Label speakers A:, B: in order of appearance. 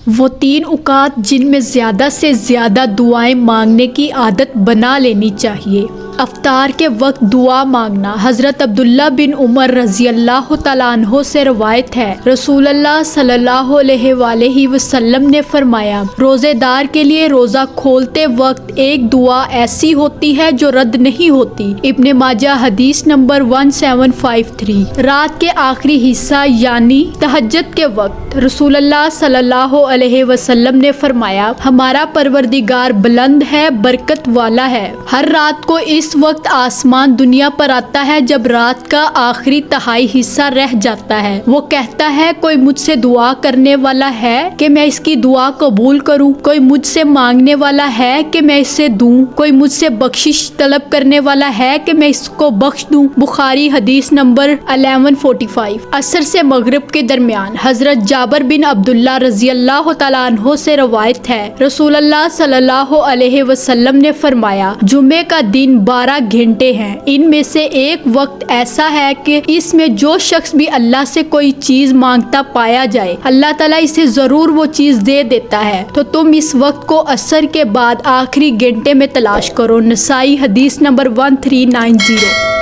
A: وہ 3 اوقات جن میں زیادہ سے زیادہ دعائیں مانگنے کی عادت بنا لینی چاہیے۔ افطار کے وقت دعا مانگنا۔ حضرت عبداللہ بن عمر رضی اللہ تعالیٰ عنہ سے روایت ہے، رسول اللہ صلی اللہ علیہ وآلہ وسلم نے فرمایا، روزے دار کے لیے روزہ کھولتے وقت ایک دعا ایسی ہوتی ہے جو رد نہیں ہوتی۔ ابن ماجہ حدیث نمبر 1753۔ رات کے آخری حصہ یعنی تہجد کے وقت رسول اللہ صلی اللہ علیہ وسلم نے فرمایا، ہمارا پروردگار بلند ہے، برکت والا ہے۔ ہر رات کو اس وقت آسمان دنیا پر آتا ہے جب رات کا آخری تہائی حصہ رہ جاتا ہے۔ وہ کہتا ہے، کوئی مجھ سے دعا کرنے والا ہے کہ میں اس کی دعا قبول کروں؟ کوئی مجھ سے مانگنے والا ہے کہ میں اسے دوں؟ کوئی مجھ سے بخشش طلب کرنے والا ہے کہ میں اس کو بخش دوں؟ بخاری حدیث نمبر 1145۔ عصر سے مغرب کے درمیان حضرت جابر بن عبداللہ رضی اللہ تعالیٰ عنہ سے روایت ہے، رسول اللہ صلی اللہ علیہ وسلم نے فرمایا، جمعے کا دن 12 گھنٹے ہیں، ان میں سے ایک وقت ایسا ہے کہ اس میں جو شخص بھی اللہ سے کوئی چیز مانگتا پایا جائے، اللہ تعالیٰ اسے ضرور وہ چیز دے دیتا ہے، تو تم اس وقت کو عصر کے بعد آخری گھنٹے میں تلاش کرو۔ نسائی حدیث نمبر 1390۔